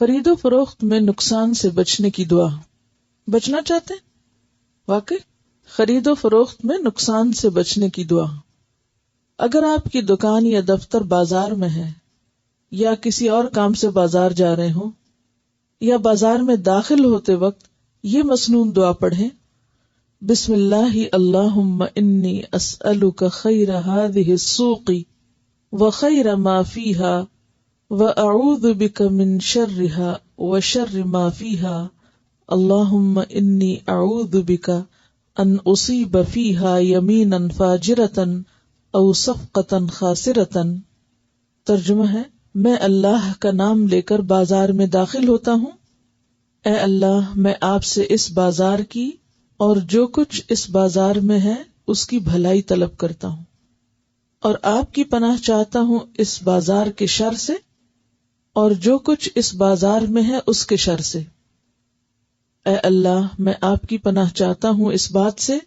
خرید و فروخت میں نقصان سے بچنے کی دعا. بچنا چاہتے ہیں؟ واقعی خرید و فروخت میں نقصان سے بچنے کی دعا. اگر آپ کی دکان یا دفتر بازار میں ہے یا کسی اور کام سے بازار جا رہے ہوں یا بازار میں داخل ہوتے وقت یہ مسنون دعا پڑھیں: بسم اللہ اللہم انی اسألک خیر هذه السوق وخیر ما فیها وَأَعُوذُ بِكَ مِن شَرِّهَا وَشَرِّ مَا فِيهَا اللَّهُمَّ إِنِّي أَعُوذُ بِكَ أَنْ أُصِيبَ فِيهَا يَمِينًا فَاجِرَةً أَوْ صَفْقَةً خَاسِرَةً. ترجمہ ہے: میں اللہ کا نام لے کر بازار میں داخل ہوتا ہوں. اے اللہ، میں آپ سے اس بازار کی اور جو کچھ اس بازار میں ہے اس کی بھلائی طلب کرتا ہوں، اور آپ کی پناہ چاہتا ہوں اس بازار کے شر سے اور جو کچھ اس بازار میں ہے اس کے شر سے. اے اللہ، میں آپ کی پناہ چاہتا ہوں اس بات سے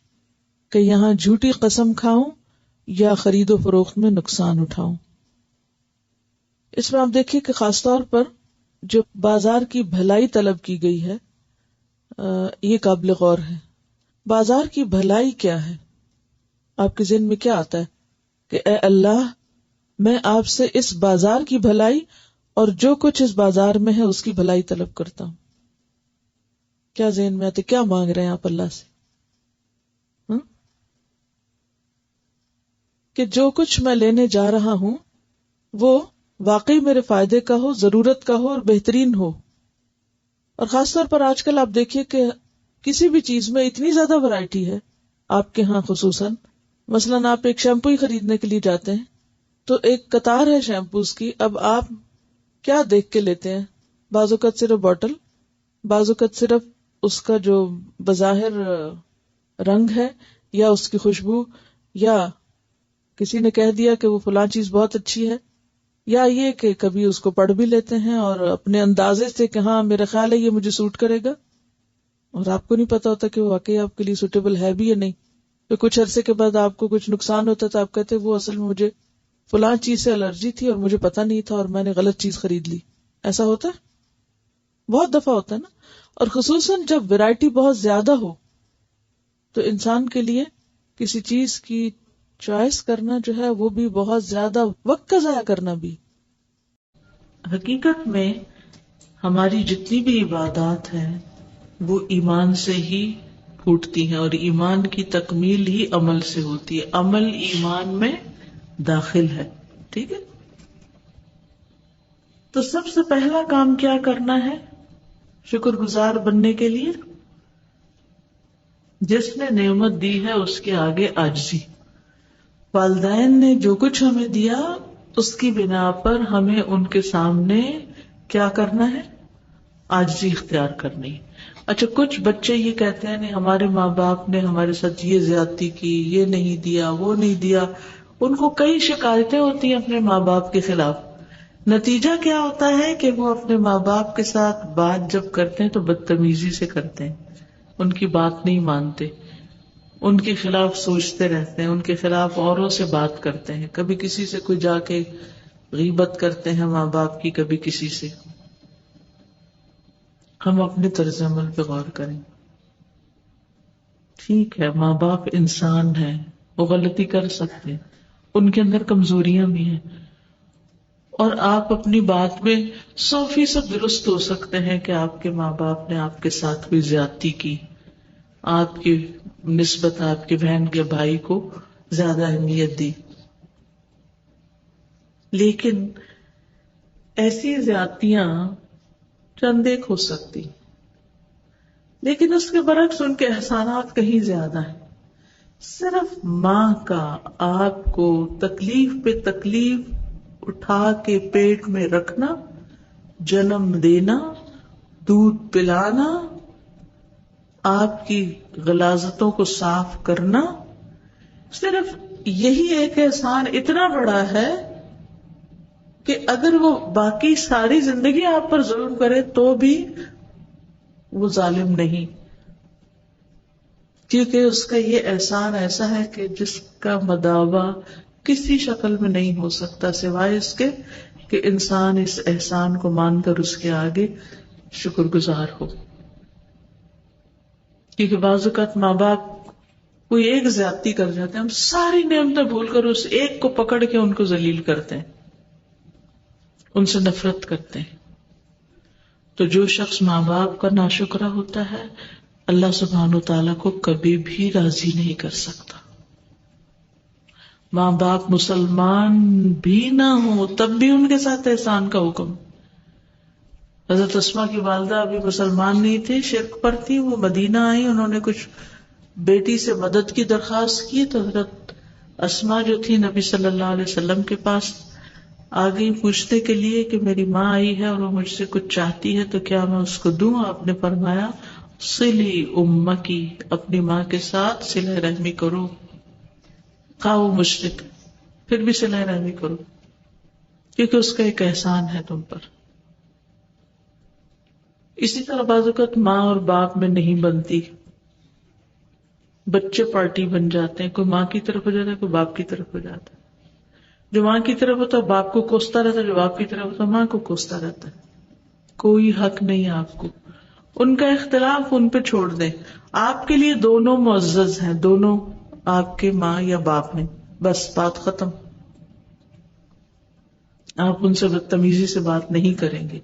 کہ یہاں جھوٹی قسم کھاؤں یا خرید و فروخت میں نقصان اٹھاؤں. اس میں آپ دیکھیے کہ خاص طور پر جو بازار کی بھلائی طلب کی گئی ہے یہ قابل غور ہے. بازار کی بھلائی کیا ہے؟ آپ کے ذہن میں کیا آتا ہے کہ اے اللہ، میں آپ سے اس بازار کی بھلائی اور جو کچھ اس بازار میں ہے اس کی بھلائی طلب کرتا ہوں. کیا ذہن میں آتے؟ کیا مانگ رہے ہیں آپ اللہ سے؟ کہ جو کچھ میں لینے جا رہا ہوں وہ واقعی میرے فائدے کا ہو، ضرورت کا ہو اور بہترین ہو. اور خاص طور پر آج کل آپ دیکھیے کہ کسی بھی چیز میں اتنی زیادہ ورائٹی ہے آپ کے ہاں خصوصاً. مثلاً آپ ایک شیمپو ہی خریدنے کے لیے جاتے ہیں تو ایک قطار ہے شیمپوز کی. اب آپ کیا دیکھ کے لیتے ہیں؟ بعض اوقات صرف باٹل، بعض اوقات صرف اس کا جو بظاہر رنگ ہے یا اس کی خوشبو، یا کسی نے کہہ دیا کہ وہ فلاں چیز بہت اچھی ہے، یا یہ کہ کبھی اس کو پڑھ بھی لیتے ہیں اور اپنے اندازے سے کہ ہاں میرا خیال ہے یہ مجھے سوٹ کرے گا، اور آپ کو نہیں پتا ہوتا کہ وہ واقعی آپ کے لیے سوٹیبل ہے بھی یا نہیں. تو کچھ عرصے کے بعد آپ کو کچھ نقصان ہوتا تو آپ کہتے وہ اصل میں مجھے فلاں چیز سے الرجی تھی اور مجھے پتا نہیں تھا اور میں نے غلط چیز خرید لی. ایسا ہوتا ہے، بہت دفعہ ہوتا ہے نا. اور خصوصاً جب ویرائٹی بہت زیادہ ہو تو انسان کے لیے کسی چیز کی چوائس کرنا جو ہے وہ بھی بہت زیادہ وقت کا ضائع کرنا بھی. حقیقت میں ہماری جتنی بھی عبادات ہیں وہ ایمان سے ہی پھوٹتی ہیں، اور ایمان کی تکمیل ہی عمل سے ہوتی ہے. عمل ایمان میں داخل ہے. ٹھیک ہے، تو سب سے پہلا کام کیا کرنا ہے شکر گزار بننے کے لیے؟ جس نے نعمت دی ہے اس کے آگے عاجزی. والدین نے جو کچھ ہمیں دیا اس کی بنا پر ہمیں ان کے سامنے کیا کرنا ہے؟ عاجزی اختیار کرنی. اچھا، کچھ بچے یہ کہتے ہیں نہیں ہمارے ماں باپ نے ہمارے ساتھ یہ زیادتی کی، یہ نہیں دیا، وہ نہیں دیا. ان کو کئی شکایتیں ہوتی ہیں اپنے ماں باپ کے خلاف. نتیجہ کیا ہوتا ہے کہ وہ اپنے ماں باپ کے ساتھ بات جب کرتے ہیں تو بدتمیزی سے کرتے ہیں، ان کی بات نہیں مانتے، ان کے خلاف سوچتے رہتے ہیں، ان کے خلاف اوروں سے بات کرتے ہیں. کبھی کسی سے کوئی جا کے غیبت کرتے ہیں ماں باپ کی، کبھی کسی سے. ہم اپنے طرز عمل پہ غور کریں. ٹھیک ہے، ماں باپ انسان ہیں، وہ غلطی کر سکتے ہیں، ان کے اندر کمزوریاں بھی ہیں، اور آپ اپنی بات میں 100% درست ہو سکتے ہیں کہ آپ کے ماں باپ نے آپ کے ساتھ کوئی زیادتی کی، آپ کی نسبت آپ کی بہن کے بھائی کو زیادہ اہمیت دی. لیکن ایسی زیادتیاں چند ایک ہو سکتی، لیکن اس کے برعکس ان کے احسانات کہیں زیادہ ہیں. صرف ماں کا آپ کو تکلیف پہ تکلیف اٹھا کے پیٹ میں رکھنا، جنم دینا، دودھ پلانا، آپ کی غلاظتوں کو صاف کرنا، صرف یہی ایک احسان اتنا بڑا ہے کہ اگر وہ باقی ساری زندگی آپ پر ظلم کرے تو بھی وہ ظالم نہیں، کیونکہ اس کا یہ احسان ایسا ہے کہ جس کا مداوع کسی شکل میں نہیں ہو سکتا سوائے اس کے کہ انسان اس احسان کو مان کر اس کے آگے شکر گزار ہو. کیونکہ بعض اوقات ماں باپ کوئی ایک زیادتی کر جاتے ہیں، ہم ساری نعمتیں بھول کر اس ایک کو پکڑ کے ان کو ذلیل کرتے ہیں، ان سے نفرت کرتے ہیں. تو جو شخص ماں باپ کا ناشکرا ہوتا ہے اللہ سبحانہ وتعالیٰ کو کبھی بھی راضی نہیں کر سکتا. ماں باپ مسلمان بھی نہ ہو تب بھی ان کے ساتھ احسان کا حکم. حضرت اسماء کی والدہ ابھی مسلمان نہیں تھی، شرک پر تھی، وہ مدینہ آئی، انہوں نے کچھ بیٹی سے مدد کی درخواست کی تو حضرت اسماء جو تھی نبی صلی اللہ علیہ وسلم کے پاس آ گئی پوچھنے کے لیے کہ میری ماں آئی ہے اور وہ مجھ سے کچھ چاہتی ہے تو کیا میں اس کو دوں. آپ نے فرمایا صلی امکی، اپنی ماں کے ساتھ صلہ رحمی کرو، خواہ وہ مشرک پھر بھی صلہ رحمی کرو، کیونکہ اس کا ایک احسان ہے تم پر. اسی طرح بعض اوقات ماں اور باپ میں نہیں بنتی، بچے پارٹی بن جاتے ہیں، کوئی ماں کی طرف ہو جاتا ہے کوئی باپ کی طرف ہو جاتا ہے. جو ماں کی طرف ہوتا ہے باپ کو کوستا رہتا ہے، جو باپ کی طرف ہوتا ہے ماں کو کوستا رہتا ہے. کوئی حق نہیں ہے آپ کو، ان کا اختلاف ان پہ چھوڑ دیں. آپ کے لیے دونوں معزز ہیں، دونوں آپ کے ماں یا باپ ہیں، بس بات ختم. آپ ان سے بدتمیزی سے بات نہیں کریں گے،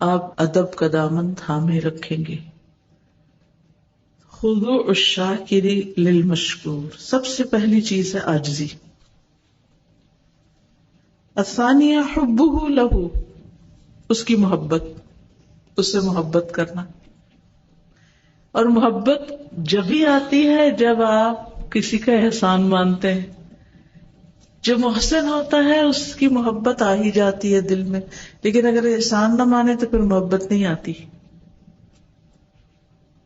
آپ ادب کا دامن تھامے رکھیں گے. خضوع الشاکر للمشکور، سب سے پہلی چیز ہے عاجزی. الثانیہ حبہ لہ، اس کی محبت، اس سے محبت کرنا. اور محبت جب ہی آتی ہے جب آپ کسی کا احسان مانتے ہیں. جو محسن ہوتا ہے اس کی محبت آ ہی جاتی ہے دل میں، لیکن اگر احسان نہ مانے تو پھر محبت نہیں آتی.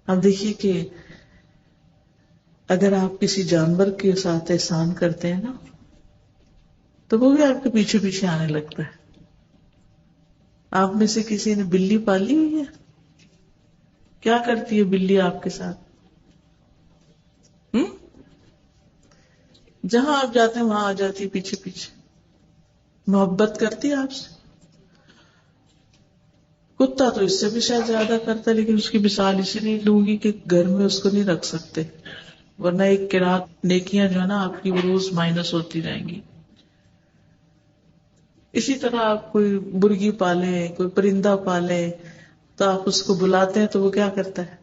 اب دیکھیے کہ اگر آپ کسی جانور کے ساتھ احسان کرتے ہیں نا تو وہ بھی آپ کے پیچھے پیچھے آنے لگتا ہے. آپ میں سے کسی نے بلی پالی ہوئی ہے؟ کیا کرتی ہے بلی آپ کے ساتھ؟ جہاں آپ جاتے ہیں وہاں آ جاتی ہے پیچھے پیچھے. محبت کرتی ہے آپ سے. کتا تو اس سے بھی شاید زیادہ کرتا ہے، لیکن اس کی مثال اسی نہیں لوں گی کہ گھر میں اس کو نہیں رکھ سکتے، ورنہ ایک قرات نیکیاں جو ہے نا آپ کی وہ روز مائنس ہوتی جائیں گی. اسی طرح آپ کوئی مرغی پالیں، کوئی پرندہ پالیں تو آپ اس کو بلاتے ہیں تو وہ کیا کرتا ہے؟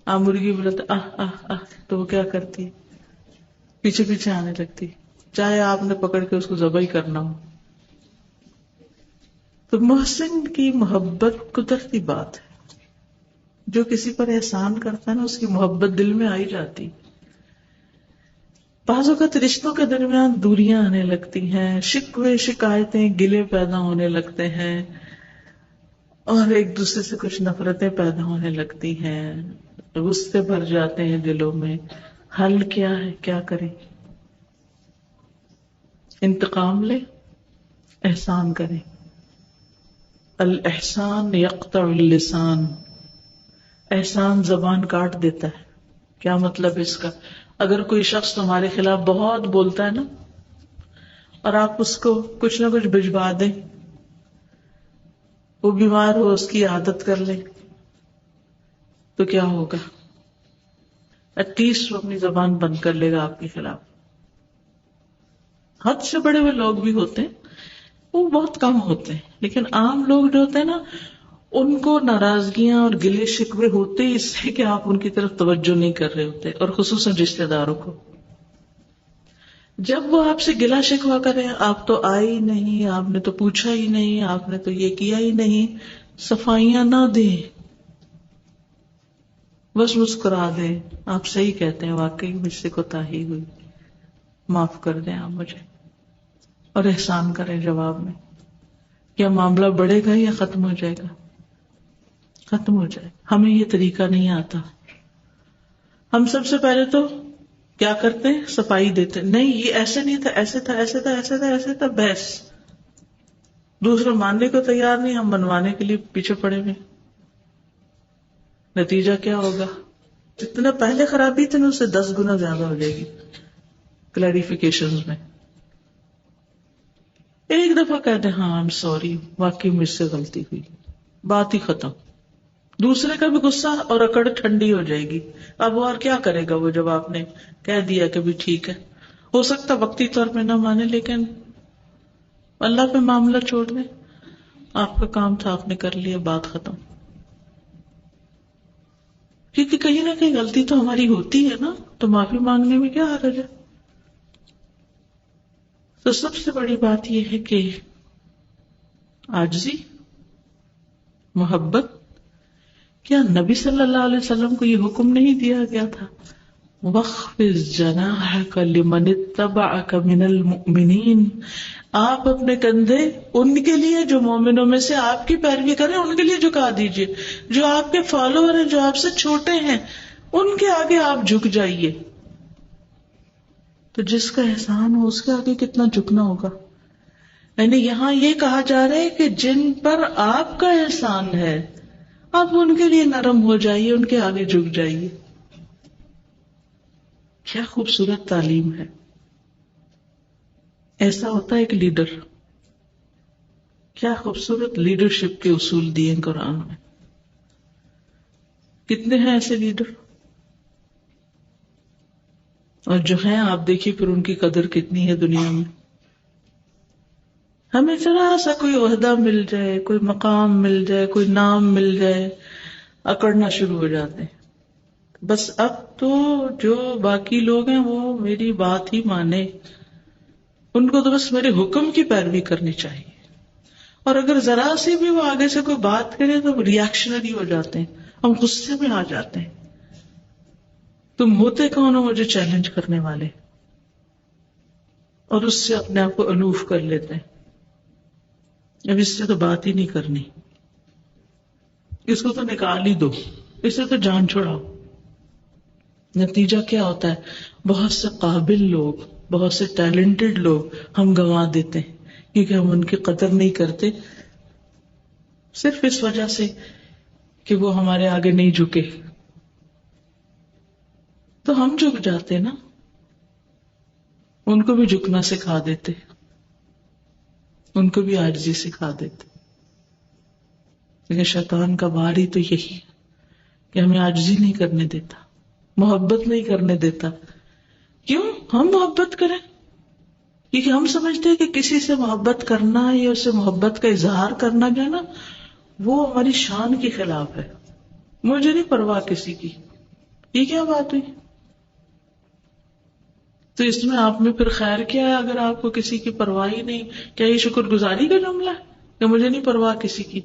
آپ مرغی بلاتے آہ آہ آہ تو وہ کیا کرتی؟ پیچھے پیچھے آنے لگتی، چاہے آپ نے پکڑ کے اس کو ذبح ہی کرنا ہو. تو محسن کی محبت قدرتی بات ہے. جو کسی پر احسان کرتا ہے نا اس کی محبت دل میں آئی جاتی. بعض اوقات رشتوں کے درمیان دوریاں آنے لگتی ہیں، شکوے شکایتیں گلے پیدا ہونے لگتے ہیں اور ایک دوسرے سے کچھ نفرتیں پیدا ہونے لگتی ہیں، غصے بھر جاتے ہیں دلوں میں. حل کیا ہے؟ کیا کریں؟ انتقام لے، احسان کریں. الاحسان یقطع اللسان، احسان زبان کاٹ دیتا ہے. کیا مطلب اس کا؟ اگر کوئی شخص تمہارے خلاف بہت بولتا ہے نا اور آپ اس کو کچھ نہ کچھ بھجوا دیں، وہ بیمار ہو اس کی عادت کر لیں تو کیا ہوگا؟ ایٹ لیسٹ وہ اپنی زبان بند کر لے گا آپ کے خلاف. حد سے بڑے ہوئے لوگ بھی ہوتے ہیں، وہ بہت کم ہوتے ہیں، لیکن عام لوگ جو ہوتے ہیں نا ان کو ناراضگیاں اور گلے شکوے ہوتے ہی اس سے کہ آپ ان کی طرف توجہ نہیں کر رہے ہوتے، اور خصوصاً رشتہ داروں کو. جب وہ آپ سے گلا شکوا کریں، آپ تو آئے ہی نہیں، آپ نے تو پوچھا ہی نہیں، آپ نے تو یہ کیا ہی نہیں، صفائیاں نہ دیں، بس مسکرا دیں، آپ صحیح کہتے ہیں، واقعی مجھ سے کوتاہی ہوئی، معاف کر دیں آپ مجھے، اور احسان کریں جواب میں. کیا معاملہ بڑھے گا یا ختم ہو جائے گا؟ ختم ہو جائے. ہمیں یہ طریقہ نہیں آتا. ہم سب سے پہلے تو کیا کرتے ہیں؟ صفائی دیتے، نہیں یہ ایسے نہیں تھا، ایسے تھا، ایسے تھا، ایسے تھا، ایسے تھا، بس. دوسرا ماننے کو تیار نہیں، ہم منوانے کے لیے پیچھے پڑے ہوئے. نتیجہ کیا ہوگا؟ جتنا پہلے خرابی تھی نا اس سے 10 گنا زیادہ ہو جائے گی کلیریفیکیشن میں. ایک دفعہ کہتے ہاں آئی ایم سوری، واقعی مجھ سے غلطی ہوئی، بات ہی ختم. دوسرے کا بھی غصہ اور اکڑ ٹھنڈی ہو جائے گی. اب وہ اور کیا کرے گا وہ، جب آپ نے کہہ دیا کہ بھی ٹھیک ہے. ہو سکتا وقتی طور پہ نہ مانے، لیکن اللہ پہ معاملہ چھوڑ دیں. آپ کا کام تھا، آپ نے کر لیا، بات ختم. کیونکہ کہیں نہ کہیں غلطی تو ہماری ہوتی ہے نا، تو معافی مانگنے میں کیا حرج ہے. تو سب سے بڑی بات یہ ہے کہ عاجزی، محبت. کیا نبی صلی اللہ علیہ وسلم کو یہ حکم نہیں دیا گیا تھا وَاخْفِضْ جَنَاحَكَ لِمَنِ اتَّبَعَكَ مِنَ الْمُؤْمِنِينَ؟ آپ اپنے کندھے ان کے لیے جو مومنوں میں سے آپ کی پیروی کریں ان کے لیے جھکا دیجئے. جو آپ کے فالوور ہیں، جو آپ سے چھوٹے ہیں، ان کے آگے آپ جھک جائیے. تو جس کا احسان ہو اس کے آگے کتنا جھکنا ہوگا. یعنی یہاں یہ کہا جا رہا ہے کہ جن پر آپ کا احسان ہے آپ ان کے لیے نرم ہو جائیے، ان کے آگے جھک جائیے. کیا خوبصورت تعلیم ہے. ایسا ہوتا ہے ایک لیڈر. کیا خوبصورت لیڈرشپ کے اصول دیے قرآن میں. کتنے ہیں ایسے لیڈر، اور جو ہیں آپ دیکھیے پھر ان کی قدر کتنی ہے دنیا میں. ہمیں ذرا سا کوئی عہدہ مل جائے، کوئی مقام مل جائے، کوئی نام مل جائے، اکڑنا شروع ہو جاتے ہیں. بس اب تو جو باقی لوگ ہیں وہ میری بات ہی مانے، ان کو تو بس میرے حکم کی پیروی کرنی چاہیے. اور اگر ذرا سی بھی وہ آگے سے کوئی بات کرے تو ریئیکشنری ہو جاتے ہیں، ہم غصے میں آ جاتے ہیں. تم ہوتے کون ہو مجھے چیلنج کرنے والے، اور اس سے اپنے آپ کو الوف کر لیتے ہیں. اب اس سے تو بات ہی نہیں کرنی، اس کو تو نکال ہی دو، اس سے تو جان چھوڑاؤ. نتیجہ کیا ہوتا ہے، بہت سے قابل لوگ، بہت سے ٹیلنٹڈ لوگ ہم گنوا دیتے ہیں کیونکہ ہم ان کی قدر نہیں کرتے، صرف اس وجہ سے کہ وہ ہمارے آگے نہیں جھکے. تو ہم جھک جاتے نا، ان کو بھی جھکنا سکھا دیتے، ان کو بھی عاجزی سکھا دیتے. لیکن شیطان کا وار ہی تو یہی ہے کہ ہمیں عاجزی نہیں کرنے دیتا، محبت نہیں کرنے دیتا. کیوں ہم محبت کریں؟ کیونکہ ہم سمجھتے ہیں کہ کسی سے محبت کرنا یا اسے محبت کا اظہار کرنا جو ہے نا وہ ہماری شان کے خلاف ہے. مجھے نہیں پرواہ کسی کی، یہ کیا بات ہوئی؟ تو اس میں آپ میں پھر خیر کیا ہے اگر آپ کو کسی کی پرواہ ہی نہیں؟ کیا یہ شکر گزاری کا جملہ ہے کہ مجھے نہیں پرواہ کسی کی؟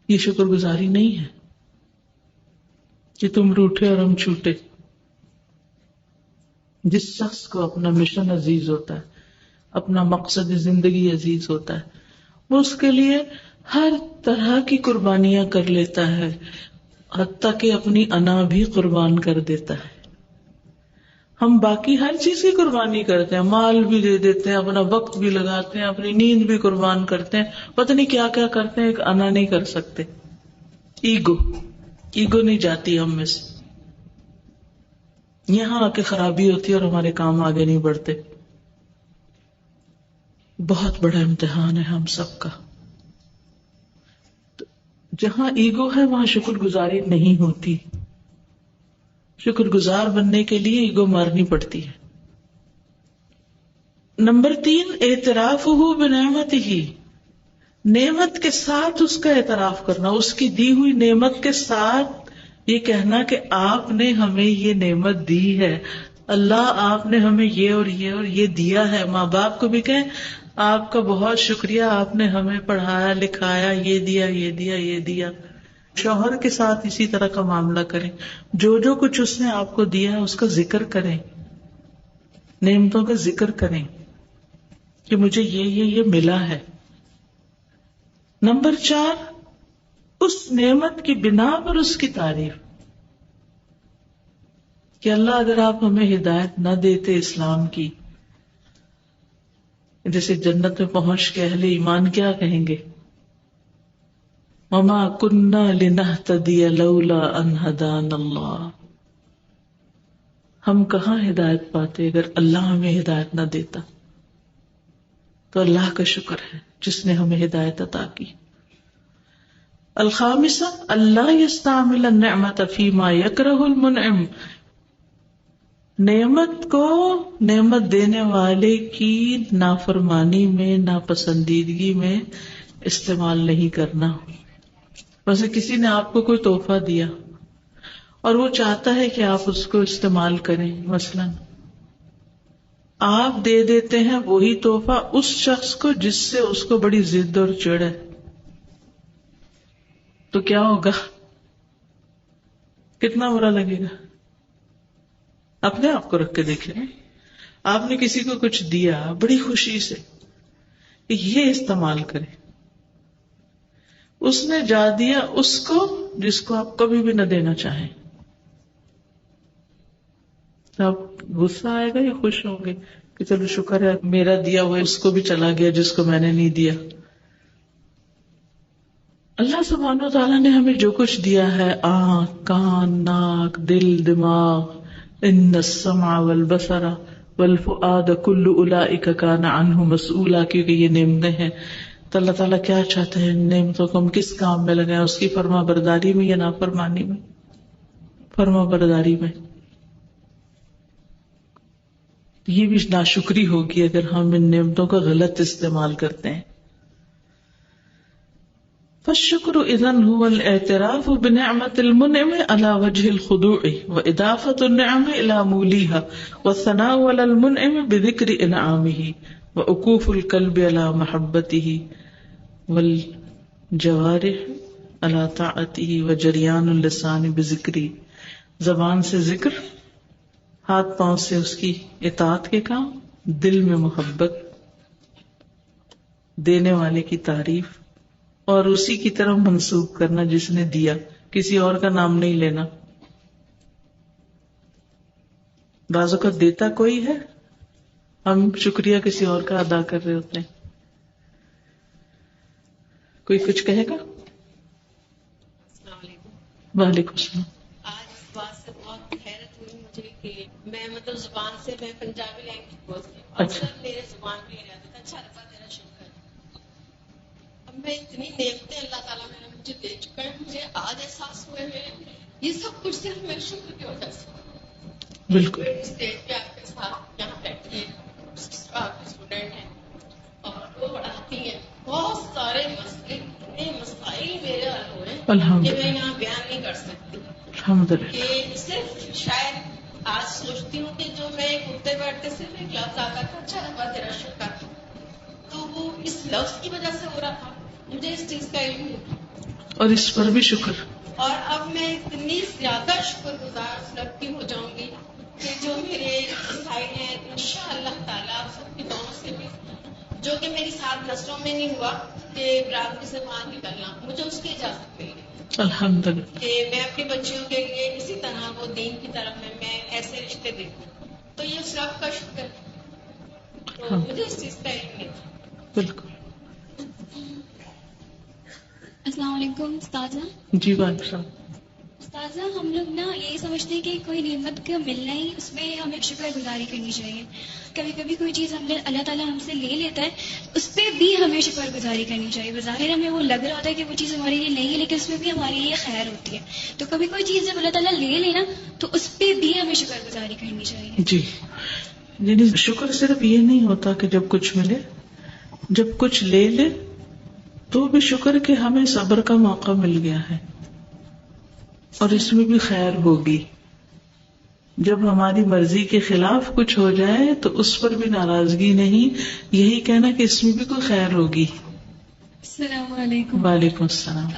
یہ شکر گزاری نہیں ہے کہ تم روٹھے اور ہم چھوٹے. جس شخص کو اپنا مشن عزیز ہوتا ہے، اپنا مقصد زندگی عزیز ہوتا ہے، وہ اس کے لیے ہر طرح کی قربانیاں کر لیتا ہے، حتیٰ کہ اپنی انا بھی قربان کر دیتا ہے. ہم باقی ہر چیز کی قربانی کرتے ہیں، مال بھی دے دیتے ہیں، اپنا وقت بھی لگاتے ہیں، اپنی نیند بھی قربان کرتے ہیں، پتہ نہیں کیا کیا کرتے ہیں، ایک انا نہیں کر سکتے. ایگو نہیں جاتی ہم میں سے. یہاں آ کے خرابی ہوتی ہے اور ہمارے کام آگے نہیں بڑھتے. بہت بڑا امتحان ہے ہم سب کا. جہاں ایگو ہے وہاں شکر گزاری نہیں ہوتی. شکر گزار بننے کے لیے ایگو مارنی پڑتی ہے. نمبر 3، اعتراف ہو بنعمت ہی، نعمت کے ساتھ اس کا اعتراف کرنا، اس کی دی ہوئی نعمت کے ساتھ یہ کہنا کہ آپ نے ہمیں یہ نعمت دی ہے، اللہ آپ نے ہمیں یہ اور یہ اور یہ دیا ہے. ماں باپ کو بھی کہیں آپ کا بہت شکریہ، آپ نے ہمیں پڑھایا لکھایا، یہ دیا یہ دیا یہ دیا. شوہر کے ساتھ اسی طرح کا معاملہ کریں، جو جو کچھ اس نے آپ کو دیا ہے اس کا ذکر کریں، نعمتوں کا ذکر کریں کہ مجھے یہ ملا ہے. نمبر 4، اس نعمت کی بنا پر اس کی تعریف، کہ اللہ اگر آپ ہمیں ہدایت نہ دیتے اسلام کی، جیسے جنت میں پہنچ کے اہل ایمان کیا کہیں گے، وما كنا لنهتدي لولا ان هدانا اللہ، ہم کہاں ہدایت پاتے اگر اللہ ہمیں ہدایت نہ دیتا. تو اللہ کا شکر ہے جس نے ہمیں ہدایت عطا کی. الخامسہ اللہ یستعمل النعمت فیما یکرہ المنعم، نعمت کو نعمت دینے والے کی نافرمانی میں، ناپسندیدگی میں استعمال نہیں کرنا. ویسے کسی نے آپ کو کوئی تحفہ دیا اور وہ چاہتا ہے کہ آپ اس کو استعمال کریں، مثلاً آپ دے دیتے ہیں وہی تحفہ اس شخص کو جس سے اس کو بڑی ضد اور چڑ ہے، تو کیا ہوگا؟ کتنا برا لگے گا؟ اپنے آپ کو رکھ کے دیکھیں. آپ نے کسی کو کچھ دیا بڑی خوشی سے کہ یہ استعمال کرے، اس نے جا دیا اس کو جس کو آپ کبھی بھی نہ دینا چاہیں، آپ غصہ آئے گا یا خوش ہوں گے کہ چلو شکر ہے میرا دیا ہوا اس کو بھی چلا گیا جس کو میں نے نہیں دیا. اللہ سبحانہ و تعالیٰ نے ہمیں جو کچھ دیا ہے، آنکھ، کان، ناک، دل، دماغ، ان السمع والبصر والفؤاد کل اولئک کان عنہ مسئولا، کیونکہ یہ نعمتیں ہیں تو اللہ تعالیٰ کیا چاہتے ہیں ان نعمتوں کو ہم کس کام میں لگائیں، اس کی فرما برداری میں یا نافرمانی میں؟ فرما برداری میں. یہ بھی ناشکری ہوگی اگر ہم ان نعمتوں کا غلط استعمال کرتے ہیں. فالشکر اذن هو الاعتراف بنعمت المنعم على وجه الخضوع واضافة النعم الى موليها والثناء على المنعم بذكر انعامه وعكوف القلب على محبته والجوارح على طاعته وجريان اللسان بذكره، زبان سے ذکر، ہاتھ پاؤں سے اس کی اطاعت کے کام، دل میں محبت، دینے والے کی تعریف اور اسی کی طرف منسوب کرنا جس نے دیا، کسی اور کا نام نہیں لینا. بعض اوقات دیتا کوئی ہے، ہم شکریہ کسی اور کا ادا کر رہے ہوتے ہیں. کوئی کچھ کہے گا؟ السلام علیکم. وعلیکم السلام. آج اس بات سے بہت حیرت ہوئی مجھے کہ میں زبان سے میں پنجابی لینگویج بولتی ہوں، اکثر میرے زبان پہ یہ رہتا تھا اچھا ربا تیرا شکر. اب میں اتنی نعمتیں اللہ تعالیٰ نے مجھے دے چکا ہے، مجھے آج احساس ہوئے ہیں یہ سب کچھ صرف میرے شکر کی وجہ سے. بالکل اسٹیج پہ آپ کے ساتھ یہاں بیٹھی ہیں، آپ کے اسٹوڈنٹ ہیں اور وہ پڑھاتی ہیں، بہت سارے مسئلے، اتنے مسائل میرے حل ہوئے ہیں کہ میں یہاں بیان نہیں کر سکتی. الحمدللہ. کہ صرف شاید آج سوچتی ہوں کہ جو میں اٹھتے بیٹھتے صرف ایک لفظ آتا تھا اچھا ربا تیرا شکر، تو وہ اس لفظ کی وجہ سے ہو رہا تھا، مجھے اس چیز کا علم نہیں اور اس پر بھی شکر. اور اب میں اتنی زیادہ شکر گزار اس رب کی ہو جاؤں گی کہ جو میرے سائڈ ہیں انشاءاللہ تعالیٰ سب کی دعاؤں سے بھی، جو کہ میری 7 نسلوں میں نہیں ہوا کہ برادری سے باہر نکلنا، مجھے اس کی اجازت مل گئی الحمدللہ کہ میں اپنی بچیوں کے لیے اسی طرح وہ دین کی طرف میں ایسے رشتے دیتی ہوں. تو یہ اس رب کا شکر ہے، تو مجھے اس چیز کا علم نہیں تھا. بالکل. السلام علیکم استاذہ. جی وعلیکم السلام. استاذہ ہم لوگ نا یہی سمجھتے ہیں کہ کوئی نعمت کا ملنا ہی اس میں ہمیں شکر گزاری کرنی چاہیے. کبھی کبھی کوئی چیز اللہ تعالیٰ ہم سے لے لیتا ہے، اس پہ بھی ہمیں شکر گزاری کرنی چاہیے. بظاہر ہمیں وہ لگ رہا ہوتا ہے کہ وہ چیز ہمارے لیے نہیں ہے، لیکن اس میں بھی ہمارے لیے خیر ہوتی ہے. تو کبھی کوئی چیز جب اللہ تعالیٰ لے لینا تو اس پہ بھی ہمیں شکر گزاری کرنی چاہیے. جی یعنی شکر صرف یہ نہیں ہوتا کہ جب کچھ ملے، جب کچھ لے لے تو بھی شکر کہ ہمیں صبر کا موقع مل گیا ہے اور اس میں بھی خیر ہوگی. جب ہماری مرضی کے خلاف کچھ ہو جائے تو اس پر بھی ناراضگی نہیں، یہی کہنا کہ اس میں بھی کوئی خیر ہوگی. السلام علیکم. وعلیکم السلام.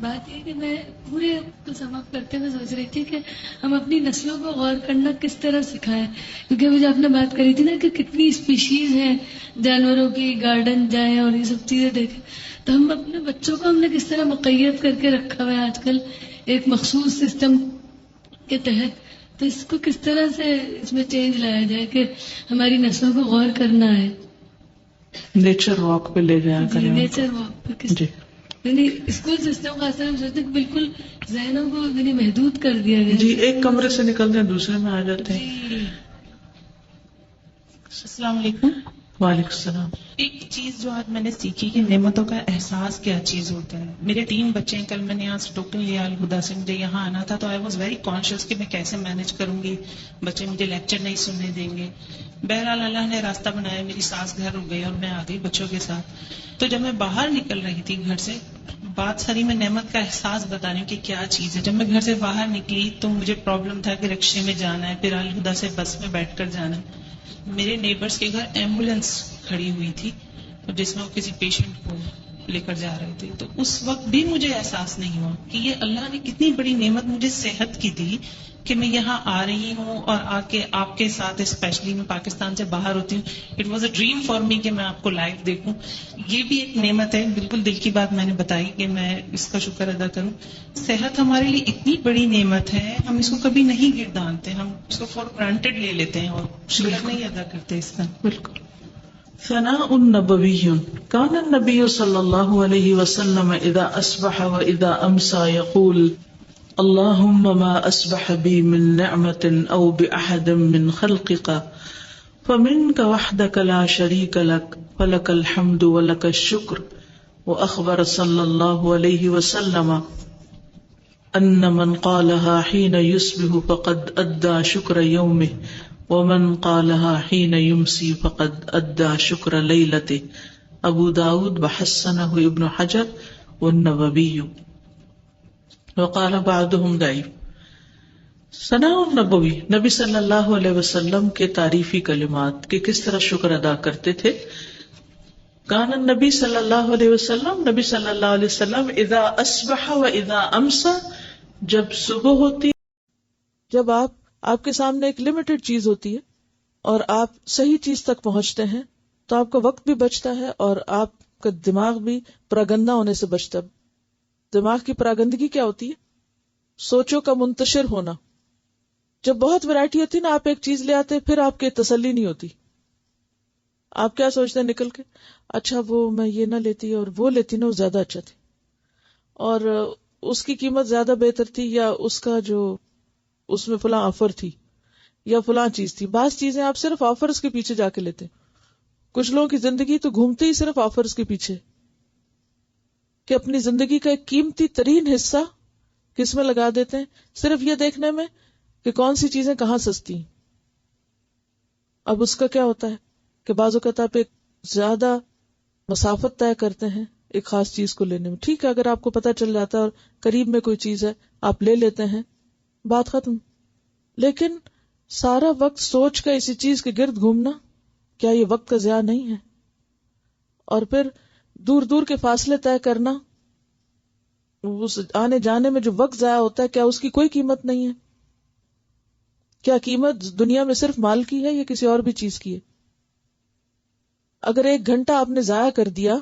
بات یہ کہ میں پورے کو سم اپ کرتے ہوئے سوچ رہی تھی کہ ہم اپنی نسلوں کو غور کرنا کس طرح سکھائیں، کیونکہ ابھی جو آپ نے بات کری تھی نا کہ کتنی اسپیشیز ہیں جانوروں کی، گارڈن جائیں اور یہ سب چیزیں دیکھیں، تو ہم اپنے بچوں کو ہم نے کس طرح مقید کر کے رکھا ہوا ہے آج کل ایک مخصوص سسٹم کے تحت. تو اس کو کس طرح سے اس میں چینج لایا جائے کہ ہماری نسلوں کو غور کرنا ہے. نیچر واک پہ لے جایا کریں. نیچر واک پہ کس یعنی اسکول سسٹم خاص طور سے بالکل ذہنوں کو یعنی محدود کر دیا گیا. جی ایک کمرے سے نکلتے ہیں دوسرے میں آ جاتے ہیں. جی. السلام علیکم. وعلیکم السلام. ایک چیز جو آج میں نے سیکھی کہ نعمتوں کا احساس کیا چیز ہوتا ہے. میرے 3 بچے ہیں. کل میں نے یہاں سے ٹوکن لیا الہدا سے, مجھے یہاں آنا تھا تو آئی واز ویری کانشیس کہ میں کیسے مینج کروں گی, بچے مجھے لیکچر نہیں سننے دیں گے. بہرحال اللہ نے راستہ بنایا, میری ساس گھر رک گئی اور میں آ گئی بچوں کے ساتھ. تو جب میں باہر نکل رہی تھی گھر سے, بات ساری میں نعمت کا احساس بتا رہی ہوں کہ کیا چیز ہے. جب میں گھر سے باہر نکلی تو مجھے پرابلم تھا کہ رکشے میں جانا ہے, پھر الہدا سے بس میں بیٹھ کر جانا ہے. میرے نیبرز کے گھر ایمبولینس کھڑی ہوئی تھی جس میں وہ کسی پیشنٹ کو لے کر جا رہے تھے. تو اس وقت بھی مجھے احساس نہیں ہوا کہ یہ اللہ نے کتنی بڑی نعمت مجھے صحت کی دی کہ میں یہاں آ رہی ہوں اور آ کے آپ کے ساتھ, اسپیشلی میں پاکستان سے باہر ہوتی ہوں. It was a dream for me کہ میں آپ کو لائیو دیکھوں. یہ بھی ایک نعمت ہے. بالکل دل کی بات میں نے بتائی کہ میں اس کا شکر ادا کروں. صحت ہمارے لیے اتنی بڑی نعمت ہے, ہم اس کو کبھی نہیں گردانتے, ہم اس کو فار گرانٹیڈ لے لیتے ہیں اور شکر نہیں ادا کرتے اس کا. بالکل. ثناء نبوی. كان النبي صلى الله عليه وسلم اذا اصبح واذا امسى يقول اللهم ما اصبح بي من نعمة او باحد من خلقك فمنك وحدك لا شريك لك فلك الحمد ولك الشكر. واخبر صلى الله عليه وسلم ان من قالها حين يصبح فقد ادى شكر يومه ومن قالها حين يمسي فقد ادى شكر ليلته. ابو داود وحسنه ابن حجر والنووي وقال بعضهم ضعيف. ثناء النبوی, نبی صلی اللہ علیہ وسلم کے تعریفی کلمات کہ کس طرح شکر ادا کرتے تھے. کان النبی صلی اللہ علیہ وسلم, نبی صلی اللہ علیہ وسلم اذا اصبح و اذا امسى, جب صبح ہوتی, جب آپ کے سامنے ایک لمیٹڈ چیز ہوتی ہے اور آپ صحیح چیز تک پہنچتے ہیں تو آپ کا وقت بھی بچتا ہے اور آپ کا دماغ بھی پراگندہ ہونے سے بچتا ہے. دماغ کی پراگندگی کیا ہوتی ہے؟ سوچوں کا منتشر ہونا. جب بہت ویرائٹی ہوتی ہے نا, آپ ایک چیز لے آتے پھر آپ کی تسلی نہیں ہوتی. آپ کیا سوچتے ہیں نکل کے, اچھا وہ میں یہ نہ لیتی اور وہ لیتی نا, وہ زیادہ اچھا تھی اور اس کی قیمت زیادہ بہتر تھی, یا اس کا جو اس میں فلاں آفر تھی یا فلاں چیز تھی. بعض چیزیں آپ صرف آفرز کے پیچھے جا کے لیتے ہیں. کچھ لوگوں کی زندگی تو گھومتے ہی صرف آفرز کے پیچھے, کہ اپنی زندگی کا ایک قیمتی ترین حصہ کس میں لگا دیتے ہیں, صرف یہ دیکھنے میں کہ کون سی چیزیں کہاں سستی ہیں. اب اس کا کیا ہوتا ہے کہ بعض اوقات آپ ایک زیادہ مسافت طے کرتے ہیں ایک خاص چیز کو لینے میں. ٹھیک ہے, اگر آپ کو پتہ چل جاتا ہے اور قریب میں کوئی چیز ہے آپ لے لیتے ہیں, بات ختم. لیکن سارا وقت سوچ کا اسی چیز کے گرد گھومنا, کیا یہ وقت کا ضیاع نہیں ہے؟ اور پھر دور دور کے فاصلے طے کرنا, اس آنے جانے میں جو وقت ضائع ہوتا ہے, کیا اس کی کوئی قیمت نہیں ہے؟ کیا قیمت دنیا میں صرف مال کی ہے یا کسی اور بھی چیز کی ہے؟ اگر 1 گھنٹہ آپ نے ضائع کر دیا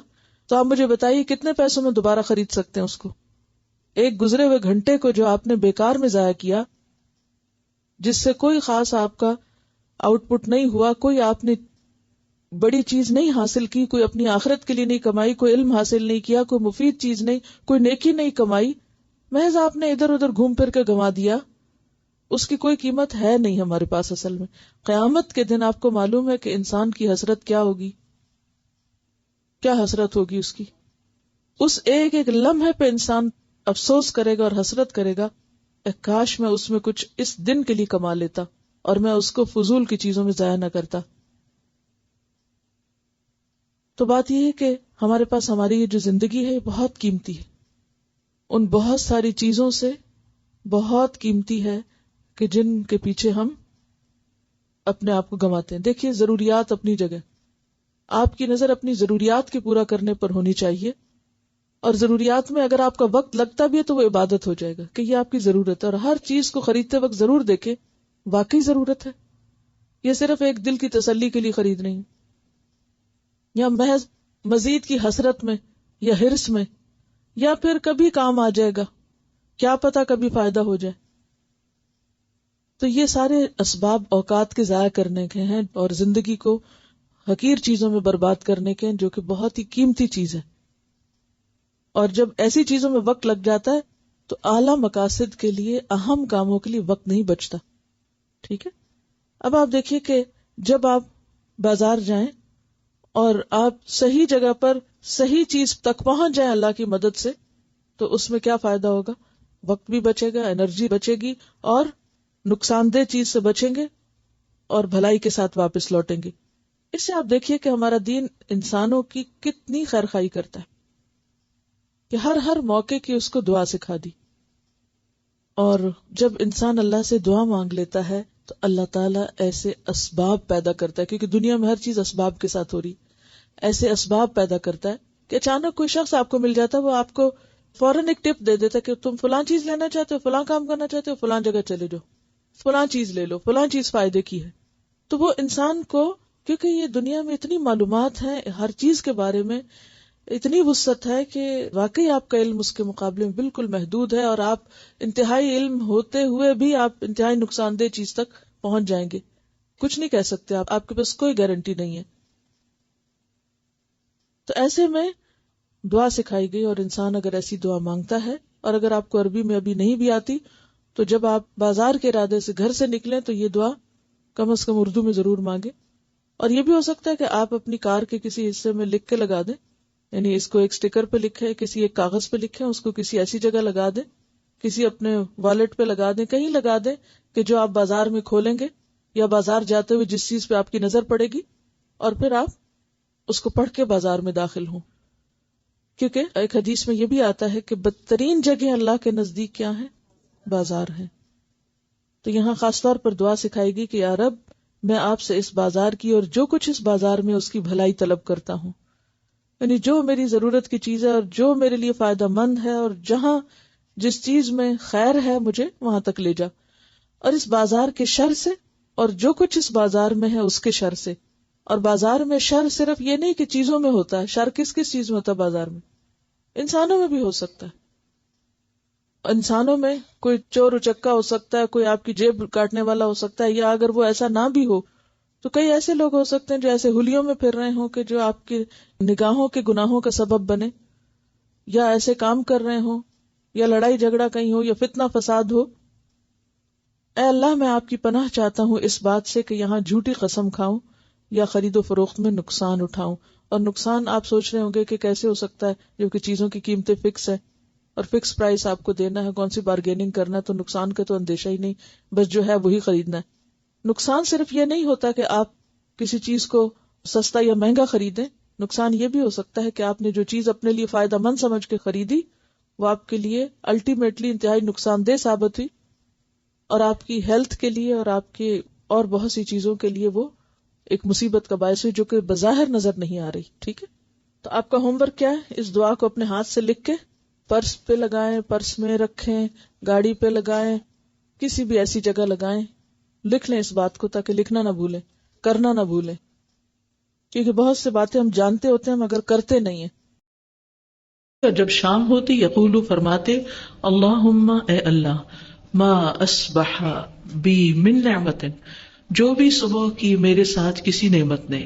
تو آپ مجھے بتائیے کتنے پیسوں میں دوبارہ خرید سکتے ہیں اس کو؟ ایک گزرے ہوئے گھنٹے کو جو آپ نے بیکار میں ضائع کیا, جس سے کوئی خاص آپ کا آؤٹ پٹ نہیں ہوا, کوئی آپ نے بڑی چیز نہیں حاصل کی, کوئی اپنی آخرت کے لیے نہیں کمائی, کوئی علم حاصل نہیں کیا, کوئی مفید چیز نہیں, کوئی نیکی نہیں کمائی, محض آپ نے ادھر ادھر گھوم پھر کے گنوا دیا. اس کی کوئی قیمت ہے نہیں ہمارے پاس. اصل میں قیامت کے دن آپ کو معلوم ہے کہ انسان کی حسرت کیا ہوگی, کیا حسرت ہوگی اس کی. اس ایک ایک لمحے پہ انسان افسوس کرے گا اور حسرت کرے گا, کاش میں اس میں کچھ اس دن کے لیے کما لیتا اور میں اس کو فضول کی چیزوں میں ضائع نہ کرتا. تو بات یہ ہے کہ ہمارے پاس ہماری یہ جو زندگی ہے بہت قیمتی ہے, ان بہت ساری چیزوں سے بہت قیمتی ہے کہ جن کے پیچھے ہم اپنے آپ کو گنواتے ہیں. دیکھیے ضروریات اپنی جگہ, آپ کی نظر اپنی ضروریات کے پورا کرنے پر ہونی چاہیے, اور ضروریات میں اگر آپ کا وقت لگتا بھی ہے تو وہ عبادت ہو جائے گا کہ یہ آپ کی ضرورت ہے. اور ہر چیز کو خریدتے وقت ضرور دیکھیں واقعی ضرورت ہے, یہ صرف ایک دل کی تسلی کے لیے خرید نہیں, یا محض مزید کی حسرت میں یا ہرس میں, یا پھر کبھی کام آ جائے گا, کیا پتا کبھی فائدہ ہو جائے. تو یہ سارے اسباب اوقات کے ضائع کرنے کے ہیں اور زندگی کو حقیر چیزوں میں برباد کرنے کے ہیں, جو کہ بہت ہی قیمتی چیز ہے. اور جب ایسی چیزوں میں وقت لگ جاتا ہے تو اعلیٰ مقاصد کے لیے, اہم کاموں کے لیے وقت نہیں بچتا. ٹھیک ہے, اب آپ دیکھیے کہ جب آپ بازار جائیں اور آپ صحیح جگہ پر صحیح چیز تک پہنچ جائیں اللہ کی مدد سے، تو اس میں کیا فائدہ ہوگا؟ وقت بھی بچے گا، انرجی بچے گی، اور نقصان دہ چیز سے بچیں گے اور بھلائی کے ساتھ واپس لوٹیں گے۔ اس سے آپ دیکھیے کہ ہمارا دین انسانوں کی کتنی خیرخواہی کرتا ہے کہ ہر موقع کی اس کو دعا سکھا دی، اور جب انسان اللہ سے دعا مانگ لیتا ہے تو اللہ تعالیٰ ایسے اسباب پیدا کرتا ہے، کیونکہ دنیا میں ہر چیز اسباب کے ساتھ ہو رہی، ایسے اسباب پیدا کرتا ہے کہ اچانک کوئی شخص آپ کو مل جاتا ہے، وہ آپ کو فوراً ایک ٹپ دے دیتا ہے کہ تم فلاں چیز لینا چاہتے ہو، فلاں کام کرنا چاہتے ہو، فلاں جگہ چلے جاؤ، فلاں چیز لے لو، فلاں چیز فائدے کی ہے۔ تو وہ انسان کو، کیونکہ یہ دنیا میں اتنی معلومات ہیں ہر چیز کے بارے میں، اتنی وسعت ہے کہ واقعی آپ کا علم اس کے مقابلے میں بالکل محدود ہے، اور آپ انتہائی علم ہوتے ہوئے بھی آپ انتہائی نقصان دہ چیز تک پہنچ جائیں گے، کچھ نہیں کہہ سکتے آپ کے پاس کوئی گارنٹی نہیں ہے۔ تو ایسے میں دعا سکھائی گئی، اور انسان اگر ایسی دعا مانگتا ہے، اور اگر آپ کو عربی میں ابھی نہیں بھی آتی تو جب آپ بازار کے ارادے سے گھر سے نکلیں تو یہ دعا کم از کم اردو میں ضرور مانگیں۔ اور یہ بھی ہو سکتا ہے کہ آپ اپنی کار کے کسی حصے میں لکھ کے لگا دیں، یعنی اس کو ایک سٹیکر پہ لکھیں، کسی ایک کاغذ پہ لکھیں، اس کو کسی ایسی جگہ لگا دیں، کسی اپنے والٹ پہ لگا دیں، کہیں لگا دیں کہ جو آپ بازار میں کھولیں گے یا بازار جاتے ہوئے جس چیز پہ آپ کی نظر پڑے گی، اور پھر آپ اس کو پڑھ کے بازار میں داخل ہوں۔ کیونکہ ایک حدیث میں یہ بھی آتا ہے کہ بدترین جگہ اللہ کے نزدیک کیا ہے؟ بازار ہے۔ تو یہاں خاص طور پر دعا سکھائے گی کہ یا رب، میں آپ سے اس بازار کی اور جو کچھ اس بازار میں اس کی بھلائی طلب کرتا ہوں، یعنی جو میری ضرورت کی چیز ہے اور جو میرے لیے فائدہ مند ہے، اور جہاں جس چیز میں خیر ہے مجھے وہاں تک لے جا، اور اس بازار کے شر سے اور جو کچھ اس بازار میں ہے اس کے شر سے۔ اور بازار میں شر صرف یہ نہیں کہ چیزوں میں ہوتا ہے، شر کس کس چیز میں ہوتا ہے بازار میں؟ انسانوں میں بھی ہو سکتا ہے۔ انسانوں میں کوئی چور اچکا ہو سکتا ہے، کوئی آپ کی جیب کاٹنے والا ہو سکتا ہے، یا اگر وہ ایسا نہ بھی ہو تو کئی ایسے لوگ ہو سکتے ہیں جو ایسے ہولیوں میں پھر رہے ہوں کہ جو آپ کی نگاہوں کے گناہوں کا سبب بنے، یا ایسے کام کر رہے ہوں، یا لڑائی جھگڑا کہیں ہو، یا فتنہ فساد ہو۔ اے اللہ، میں آپ کی پناہ چاہتا ہوں اس بات سے کہ یہاں جھوٹی قسم کھاؤں یا خرید و فروخت میں نقصان اٹھاؤں۔ اور نقصان آپ سوچ رہے ہوں گے کہ کیسے ہو سکتا ہے جبکہ چیزوں کی قیمتیں فکس ہے اور فکس پرائس آپ کو دینا ہے، کون سی بارگیننگ کرنا ہے، تو نقصان کا تو اندیشہ ہی نہیں، بس جو ہے وہی خریدنا ہے۔ نقصان صرف یہ نہیں ہوتا کہ آپ کسی چیز کو سستا یا مہنگا خریدیں، نقصان یہ بھی ہو سکتا ہے کہ آپ نے جو چیز اپنے لیے فائدہ مند سمجھ کے خریدی وہ آپ کے لیے الٹیمیٹلی انتہائی نقصان دہ ثابت ہوئی، اور آپ کی ہیلتھ کے لیے اور آپ کے اور بہت سی چیزوں کے لیے وہ ایک مصیبت کا باعث ہوئی جو کہ بظاہر نظر نہیں آ رہی۔ ٹھیک ہے، تو آپ کا ہوم ورک کیا ہے؟ اس دعا کو اپنے ہاتھ سے لکھ کے پرس پہ لگائیں، پرس میں رکھیں، گاڑی پہ لگائیں، کسی بھی ایسی جگہ لگائیں، لکھ لیں اس بات کو تاکہ لکھنا نہ بھولیں، کرنا نہ بھولیں، کیونکہ بہت سے باتیں ہم جانتے ہوتے ہیں مگر کرتے نہیں ہیں۔ جب شام ہوتی یقولو فرماتے اللہم اے اللہ ما اصبح بی من نعمت، جو بھی صبح کی میرے ساتھ کسی نعمت نے،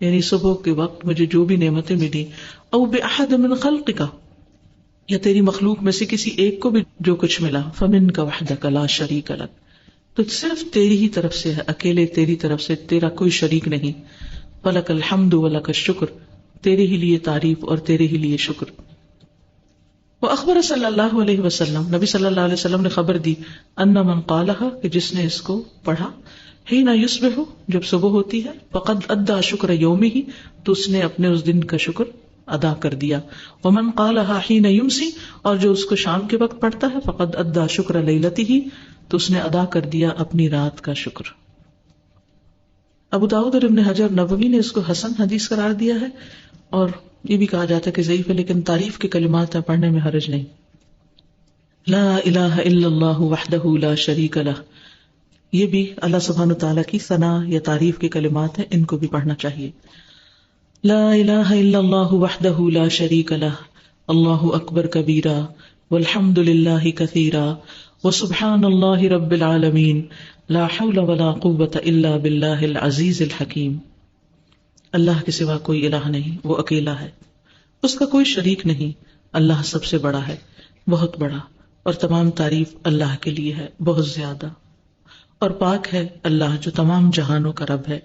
یعنی صبح کے وقت مجھے جو بھی نعمتیں ملی، او باحد من خلقک، یا تیری مخلوق میں سے کسی ایک کو بھی جو کچھ ملا، فمنک وحدک لا شریک لک، تو صرف تیری ہی طرف سے ہے، اکیلے تیری طرف سے، تیرا کوئی شریک نہیں، فلک الحمد ولک الشکر، تیرے ہی لیے تعریف اور تیرے ہی لیے شکر۔ وہ اخبر صلی اللہ علیہ وسلم، نبی صلی اللہ علیہ وسلم نے خبر دی، ان من قالها، کہ جس نے اس کو پڑھا، حین یصبح، جب صبح ہوتی ہے، فقد ادى شکر یومہ، تو اس نے اپنے اس دن کا شکر ادا کر دیا، ومن قالها حین یمسی، اور جو اس کو شام کے وقت پڑھتا ہے، فقد ادى شکر لیلتہ، تو اس نے ادا کر دیا اپنی رات کا شکر۔ ابو داؤد اور ابن حجر نبوی نے اس کو حسن حدیث قرار دیا ہے، اور یہ بھی کہا جاتا ہے کہ ضعیف ہے، لیکن تعریف کے کلمات ہیں، پڑھنے میں حرج نہیں۔ لا الہ الا اللہ وحدہ لا شریک لہ، یہ بھی اللہ سبحانہ تعالیٰ کی ثنا یا تعریف کے کلمات ہیں، ان کو بھی پڑھنا چاہیے۔ لا الہ الا اللہ وحدہ لا شریک لہ، اللہ اکبر کبیرا، والحمد للہ کثیرا، وسبحان اللہ رب العالمین، لا حول ولا قوة الا باللہ العزیز الحکیم۔ اللہ کے سوا کوئی الہ نہیں، وہ اکیلا ہے، اس کا کوئی شریک نہیں، اللہ سب سے بڑا ہے، بہت بڑا، اور تمام تعریف اللہ کے لیے ہے، بہت زیادہ، اور پاک ہے اللہ جو تمام جہانوں کا رب ہے،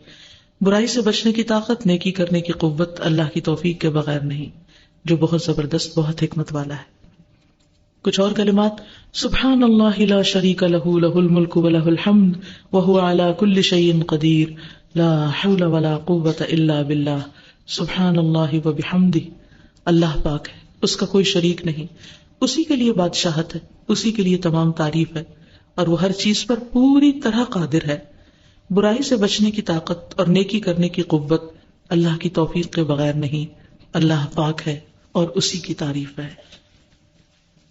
برائی سے بچنے کی طاقت، نیکی کرنے کی قوت اللہ کی توفیق کے بغیر نہیں، جو بہت زبردست، بہت حکمت والا ہے۔ کچھ اور کلمات، سبحان اللہ لا شریک لہ لہ الملک ولہ الحمد وہو علی کل شیء قدیر لا حول ولا قوۃ الا باللہ سبحان اللہ وبحمدہ۔ اللہ پاک ہے، اس کا کوئی شریک نہیں، اسی کے لیے بادشاہت ہے، اسی کے لیے تمام تعریف ہے، اور وہ ہر چیز پر پوری طرح قادر ہے۔ برائی سے بچنے کی طاقت اور نیکی کرنے کی قوت اللہ کی توفیق کے بغیر نہیں، اللہ پاک ہے اور اسی کی تعریف ہے۔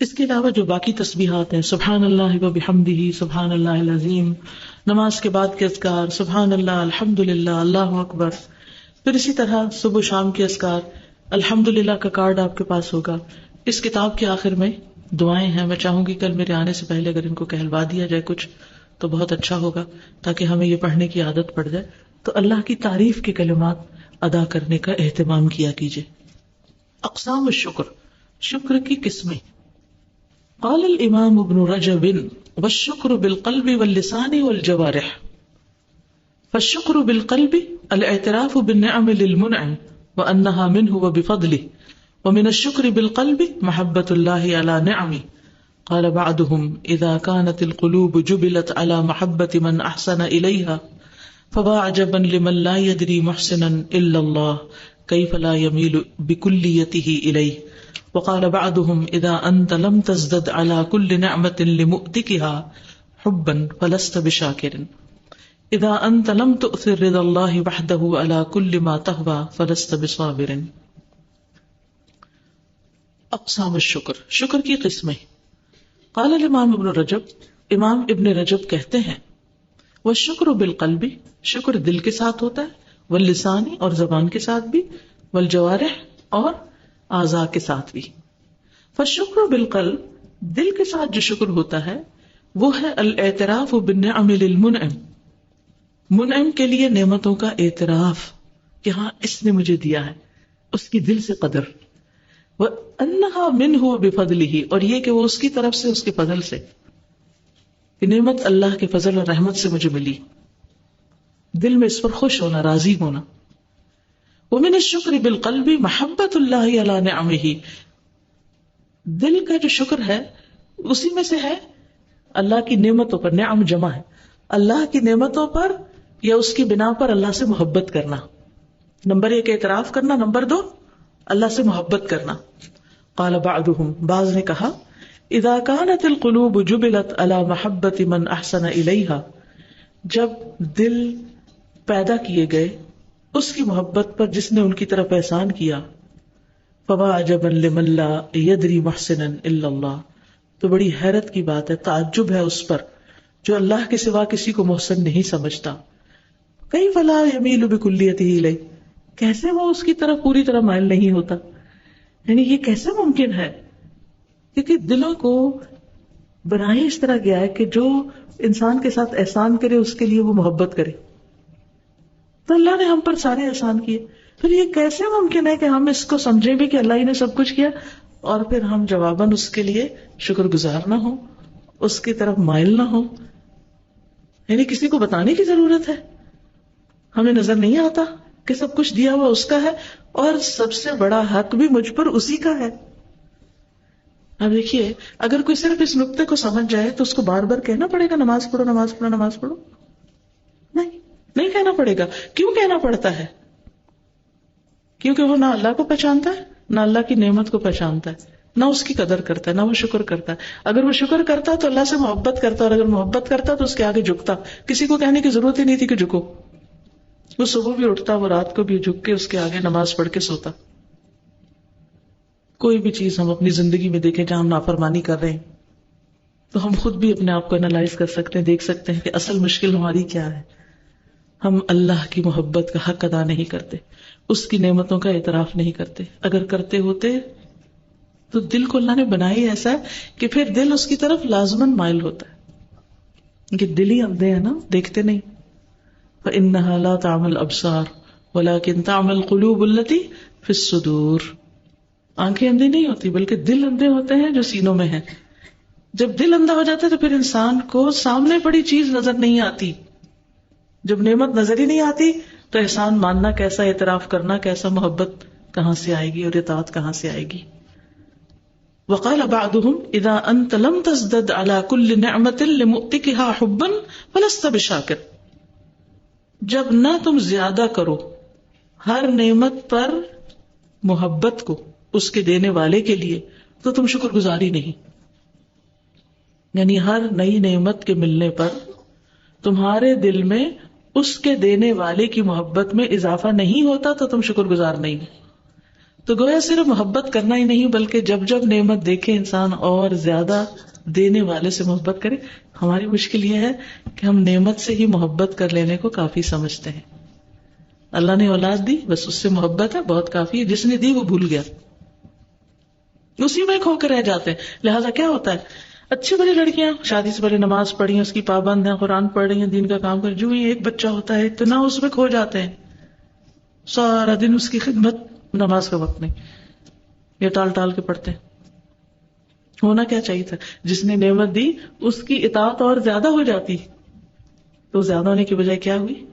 اس کے علاوہ جو باقی تسبیحات ہیں، سبحان اللہ وبحمدہ، سبحان اللہ العظیم، نماز کے بعد کے اذکار، سبحان اللہ، الحمدللہ، اللہ اکبر، پھر اسی طرح صبح و شام کے اذکار، الحمدللہ کا کارڈ آپ کے پاس ہوگا۔ اس کتاب کے آخر میں دعائیں ہیں، میں چاہوں گی کل میرے آنے سے پہلے اگر ان کو کہلوا دیا جائے کچھ تو بہت اچھا ہوگا، تاکہ ہمیں یہ پڑھنے کی عادت پڑ جائے۔ تو اللہ کی تعریف کے کلمات ادا کرنے کا اہتمام کیا کیجیے۔ اقسام الشکر، شکر کی قسمیں۔ قال الامام ابن رجب والشکر بالقلب واللسان والجوارح، فالشکر بالقلب الاعتراف بالنعم للمنعم وانها منه وبفضله، ومن الشکر بالقلب محبة الله على نعمه۔ قال بعضهم اذا كانت القلوب جبلت على محبة من احسن اليها فوا عجبا لمن لا يدري محسنا الا الله كيف لا يميل بكليته اليه۔ وقال بعضهم اذا انت لم تزدد على كل نعمة لمؤتكها حبا فلست بشاكر، اذا انت لم تؤثر رضا الله وحده على كل ما تهوى فلست بصابر۔ اقسام الشکر، شکر کی قسمیں۔ قال الامام ابن رجب، امام ابن رجب کہتے ہیں، والشکر بالقلب، شکر دل کے ساتھ ہوتا ہے، واللسانی اور زبان کے ساتھ بھی، والجوارح اور اعضاء کے ساتھ بھی۔ فالشکر بالقلب، دل کے ساتھ جو شکر ہوتا ہے وہ ہے الاعتراف بالنعم للمنعم، منعم کے لیے نعمتوں کا اعتراف کہ ہاں اس نے مجھے دیا ہے، اس کی دل سے قدر، وَأَنَّهَا مِنْهُ بِفَضْلِهِ، اور یہ کہ وہ اس کی طرف سے، اس کے فضل سے، کہ نعمت اللہ کے فضل اور رحمت سے مجھے ملی، دل میں اس پر خوش ہونا، راضی ہونا۔ وَمِنَ الشُّكْرِ بِالْقَلْبِ مَحَبَّةُ اللَّهِ عَلَى نِعَمِهِ، دل کا جو شکر ہے اسی میں سے ہے اللہ کی نعمتوں پر، نعم جمع ہے، اللہ کی نعمتوں پر یا اس کی بنا پر اللہ سے محبت کرنا۔ نمبر 1 اعتراف کرنا، نمبر 2 اللہ سے محبت کرنا۔ قال بعضهم، بعض نے کہا، اذا كانت القلوب جبلت على محبة من احسن اليها، جب دل پیدا کیے گئے اس کی محبت پر جس نے ان کی طرف احسان کیا، فوا عجبا لمن لا يدري محسنا الا اللہ، تو بڑی حیرت کی بات ہے، تعجب ہے اس پر جو اللہ کے سوا کسی کو محسن نہیں سمجھتا۔ کیف لا يميل بكليته الیہ، کیسے وہ اس کی طرف پوری طرح مائل نہیں ہوتا، یعنی یہ کیسے ممکن ہے؟ کیونکہ دلوں کو بنایا اس طرح گیا ہے کہ جو انسان کے ساتھ احسان کرے اس کے لیے وہ محبت کرے، تو اللہ نے ہم پر سارے احسان کیے، پھر یہ کیسے ممکن ہے کہ ہم اس کو سمجھیں بھی کہ اللہ ہی نے سب کچھ کیا اور پھر ہم جواباً اس کے لیے شکر گزار نہ ہوں، اس کی طرف مائل نہ ہوں؟ یعنی کسی کو بتانے کی ضرورت ہے؟ ہمیں نظر نہیں آتا کہ سب کچھ دیا ہوا اس کا ہے اور سب سے بڑا حق بھی مجھ پر اسی کا ہے۔ اب دیکھیے، اگر کوئی صرف اس نقطے کو سمجھ جائے تو اس کو بار بار کہنا پڑے گا نماز پڑھو، نماز پڑھو، نماز پڑھو؟ نہیں کہنا پڑے گا۔ کیوں کہنا پڑتا ہے؟ کیونکہ وہ نہ اللہ کو پہچانتا ہے، نہ اللہ کی نعمت کو پہچانتا ہے، نہ اس کی قدر کرتا ہے، نہ وہ شکر کرتا ہے۔ اگر وہ شکر کرتا تو اللہ سے محبت کرتا، اور اگر محبت کرتا تو اس کے آگے جھکتا۔ کسی کو کہنے کی ضرورت ہی نہیں تھی کہ جھکو، وہ صبح بھی اٹھتا، وہ رات کو بھی جھک کے اس کے آگے نماز پڑھ کے سوتا۔ کوئی بھی چیز ہم اپنی زندگی میں دیکھیں جہاں ہم نافرمانی کر رہے ہیں تو ہم خود بھی اپنے آپ کو انالائز کر سکتے ہیں، دیکھ سکتے ہیں کہ اصل مشکل ہماری کیا ہے۔ ہم اللہ کی محبت کا حق ادا نہیں کرتے، اس کی نعمتوں کا اعتراف نہیں کرتے۔ اگر کرتے ہوتے تو دل کو اللہ نے بنایا ہی ایسا ہے کہ پھر دل اس کی طرف لازماً مائل ہوتا ہے، کہ دل ہی اندھے ہیں نا، دیکھتے نہیں۔ فَإِنَّهَا لَا تَعْمَى الْأَبْصَارُ وَلَكِنْ تَعْمَى الْقُلُوبُ الَّتِي فِي الصُّدُورِ، آنکھیں اندھی نہیں ہوتی بلکہ دل اندھے ہوتے ہیں جو سینوں میں ہیں۔ جب دل اندھا ہو جاتا ہے تو پھر انسان کو سامنے پڑی چیز نظر نہیں آتی، جب نعمت نظر ہی نہیں آتی تو احسان ماننا کیسا، اعتراف کرنا کیسا، محبت کہاں سے آئے گی اور اطاعت کہاں سے آئے گی. وقال بعضهم اذا انت لم تزدد على كل نعمة لمؤتكها حبا فلست بشاكر. جب نہ تم زیادہ کرو ہر نعمت پر محبت کو اس کے دینے والے کے لیے تو تم شکر گزاری نہیں. یعنی ہر نئی نعمت کے ملنے پر تمہارے دل میں اس کے دینے والے کی محبت میں اضافہ نہیں ہوتا تو تم شکر گزار نہیں. تو گویا صرف محبت کرنا ہی نہیں بلکہ جب جب نعمت دیکھے انسان اور زیادہ دینے والے سے محبت کرے. ہماری مشکل یہ ہے کہ ہم نعمت سے ہی محبت کر لینے کو کافی سمجھتے ہیں. اللہ نے اولاد دی بس اس سے محبت ہے بہت کافی ہے، جس نے دی وہ بھول گیا، اسی میں کھو کے رہ جاتے ہیں. لہٰذا کیا ہوتا ہے، اچھی بڑی لڑکیاں شادی سے پہلے نماز پڑھی ہیں، اس کی پابند ہیں، قرآن پڑھ رہی ہیں، دین کا کام کر، جو ہی ایک بچہ ہوتا ہے اتنا اس میں کھو جاتے ہیں، سارا دن اس کی خدمت، نماز کا وقت نہیں، یہ ٹال ٹال کے پڑھتے ہیں. ہونا کیا چاہیے تھا، جس نے نعمت دی اس کی اطاعت اور زیادہ ہو جاتی، تو زیادہ ہونے کی بجائے کیا ہوئی،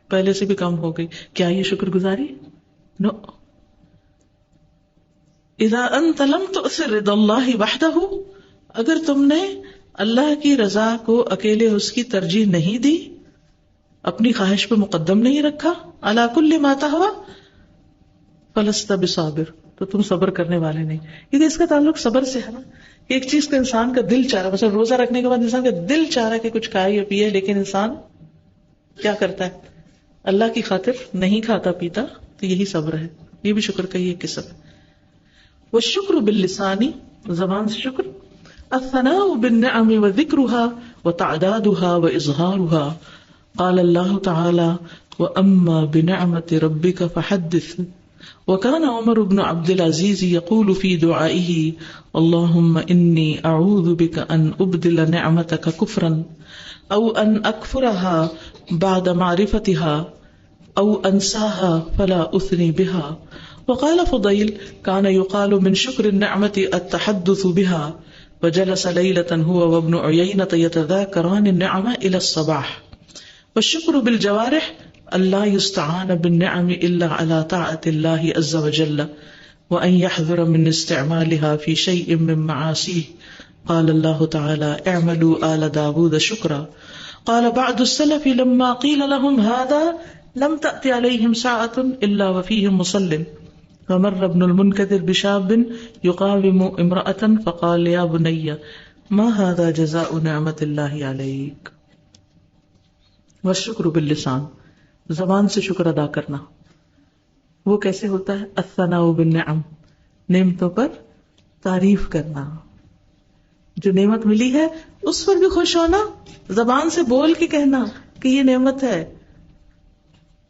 پہلے سے بھی کم ہو گئی. کیا یہ شکر گزاری؟ نو. اذا انت لم تؤثر رضا اللہ وحدہ، اگر تم نے اللہ کی رضا کو اکیلے اس کی ترجیح نہیں دی، اپنی خواہش پہ مقدم نہیں رکھا، علی کل ما تہوی فلست بصابر، تو تم صبر کرنے والے نہیں. کیونکہ اس کا تعلق صبر سے ہے نا، کہ ایک چیز کو انسان کا دل چاہ رہا، مثلا روزہ رکھنے کے بعد انسان کا دل چاہ رہا ہے کہ کچھ کھائے یا پیے، لیکن انسان کیا کرتا ہے، اللہ کی خاطر نہیں کھاتا پیتا، تو یہی صبر ہے. یہ بھی شکر کا ہی ایک قسم ہے. والشکر باللسان، زبان سے شکر، الثناء بالنعم وذکرها وتعدادها واظہارها. قال اللہ تعالی واما بنعمت ربک فحدث. وكان عمر بن عبد العزيز يقول في دعائه اللهم إني أعوذ بك أن أبدل نعمتك كفرا أو أن أكفرها بعد معرفتها أو أنساها فلا أثني بها. وقال فضيل كان يقال من شكر النعمة التحدث بها. وجلس ليلة هو وابن عيينة يتذاكران النعمة إلى الصباح. والشكر بالجوارح اللہ يستعان بالنعم الا على طاعة الله عز وجل وان يحذر من استعمالها في شيء من معاصيه. قال الله تعالى اعملوا آل داود شكرا. قال بعض السلف لما قيل لهم هذا لم تأت عليهم ساعة الا وفيهم مصل. فمر ابن المنكدر بشاب يقاوم امرأة فقال يا بني ما هذا جزاء نعمة الله عليك. والشكر باللسان، زبان سے شکر ادا کرنا. وہ کیسے ہوتا ہے، الثناء بالنعم، نعمتوں پر تعریف کرنا. جو نعمت ملی ہے اس پر بھی خوش ہونا، زبان سے بول کے کہنا کہ یہ نعمت ہے،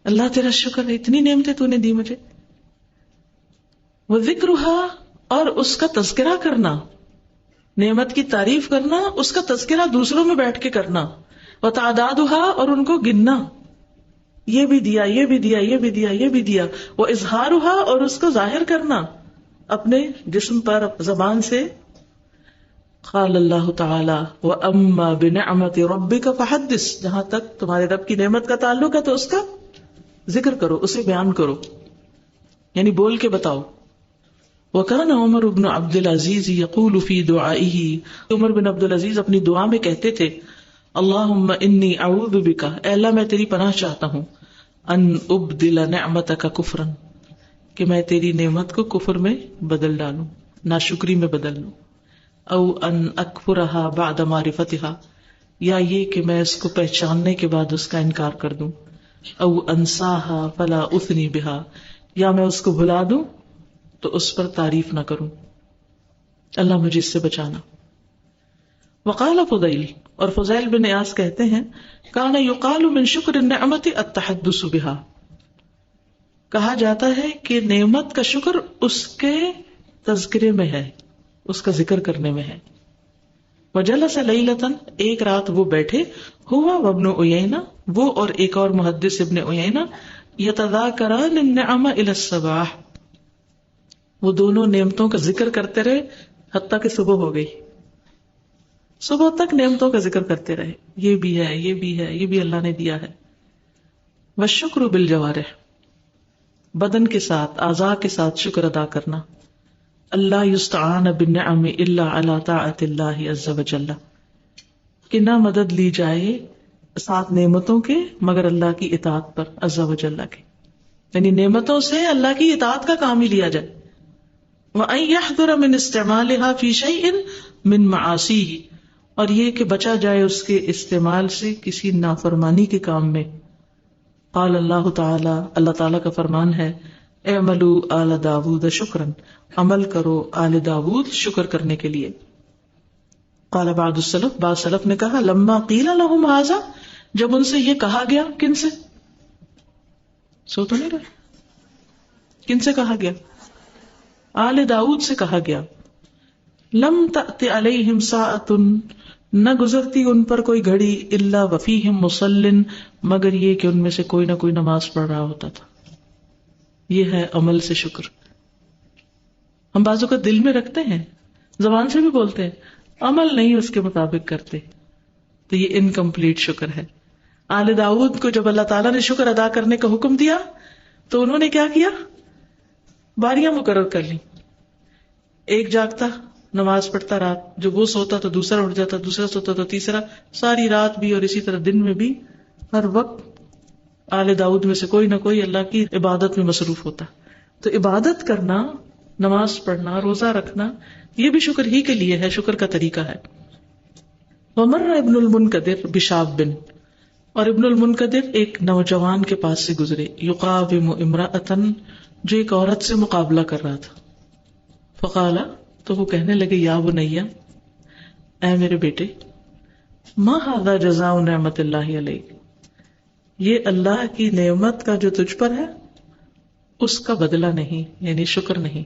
اللہ تیرا شکر ہے، اتنی نعمتیں تو نے دی مجھے. وذکرها، اور اس کا تذکرہ کرنا، نعمت کی تعریف کرنا، اس کا تذکرہ دوسروں میں بیٹھ کے کرنا. وتعدادها، اور ان کو گننا، یہ بھی دیا، یہ بھی دیا، یہ بھی دیا، یہ بھی دیا. وہ اظہارها، اور اس کو ظاہر کرنا اپنے جسم پر، زبان سے. قال اللہ تعالی واما بنعمت ربک فحدث، جہاں تک تمہارے رب کی نعمت کا تعلق ہے تو اس کا ذکر کرو، اسے بیان کرو، یعنی بول کے بتاؤ. وکان عمر بن عبد العزیز یقول فی دعائہ، عمر بن عبد العزیز اپنی دعا میں کہتے تھے اللہم انی اعوذ بک، اے اللہ میں تیری پناہ چاہتا ہوں، ان ابدل نعمتک کفرا، کہ میں تیری نعمت کو کفر میں بدل ڈالوں، ناشکری میں بدل لوں. او ان اکفرہا بعد معرفتہا، یا یہ کہ میں اس کو پہچاننے کے بعد اس کا انکار کر دوں. او انساہا فلا اثنی بہا، یا میں اس کو بھلا دوں تو اس پر تعریف نہ کروں. اللہ مجھے اس سے بچانا. وقال فضیل، اور فضیل بن عیاض کہتے ہیں کان یقال من شکر النعمت التحدث بها، کہا جاتا ہے کہ نعمت کا شکر اس کے تذکرے میں ہے، اس کا ذکر کرنے میں ہے. وجلس لیلۃ، ایک رات وہ بیٹھے، ہوا وابن عیینہ، وہ اور ایک اور محدث ابن عیینہ، یتذاکران النعم الی الصباح، وہ دونوں نعمتوں کا ذکر کرتے رہے حتیٰ کہ صبح ہو گئی. صبح تک نعمتوں کا ذکر کرتے رہے، یہ بھی ہے، یہ بھی ہے، یہ بھی اللہ نے دیا ہے. والشکر بالجوارح، بدن کے ساتھ، اعضاء کے ساتھ شکر ادا کرنا. اللہ یستعان بالنعم الا علی طاعت اللہ عز وجل، کہ نہ مدد لی جائے ساتھ نعمتوں کے مگر اللہ کی اطاعت پر عز وجل کے، یعنی نعمتوں سے اللہ کی اطاعت کا کام ہی لیا جائے. وَأَن يَحْذُرَ مِنْ اسْتِعْمَالِهَا فِي شَيْءٍ مِنْ مَعَاصِيهِ، اور یہ کہ بچا جائے اس کے استعمال سے کسی نافرمانی کے کام میں. قال اللہ تعالی، اللہ تعالیٰ کا فرمان ہے، اعملوا آل داود شکرا، عمل کرو آل داود شکر کرنے کے لیے. قال بعض السلف، بعض سلف نے کہا، لما قیل لهم ھذا، جب ان سے یہ کہا گیا. کن سے؟ سو تو نہیں رہے، کن سے کہا گیا؟ آل داؤد سے کہا گیا. لم تأت علیہم ساعۃ، نہ گزرتی ان پر کوئی گھڑی، الا وفیہم مصل، مگر یہ کہ ان میں سے کوئی نہ کوئی نماز پڑھ رہا ہوتا تھا. یہ ہے عمل سے شکر. ہم بعضوں کا دل میں رکھتے ہیں، زبان سے بھی بولتے ہیں، عمل نہیں اس کے مطابق کرتے، تو یہ انکمپلیٹ شکر ہے. آل داؤد کو جب اللہ تعالیٰ نے شکر ادا کرنے کا حکم دیا تو انہوں نے کیا کیا؟ باریاں مقرر کر لی. ایک جاگتا نماز پڑھتا رات، جب وہ سوتا تو دوسرا اٹھ جاتا، دوسرا سوتا تو تیسرا، ساری رات بھی اور اسی طرح دن میں بھی ہر وقت آل داؤد میں سے کوئی نہ کوئی اللہ کی عبادت میں مصروف ہوتا. تو عبادت کرنا، نماز پڑھنا، روزہ رکھنا، یہ بھی شکر ہی کے لیے ہے، شکر کا طریقہ ہے. ومر ابن المنکدر بشاب بن، اور ابن المنکدر ایک نوجوان کے پاس سے گزرے، یقاوم امرأۃ، جو ایک عورت سے مقابلہ کر رہا تھا. فقال، تو وہ کہنے لگے، یا بنیہ، اے میرے بیٹے، ما ھذا جزاء نعمت اللہ علیک، یہ اللہ کی نعمت کا جو تجھ پر ہے اس کا بدلہ نہیں، یعنی شکر نہیں.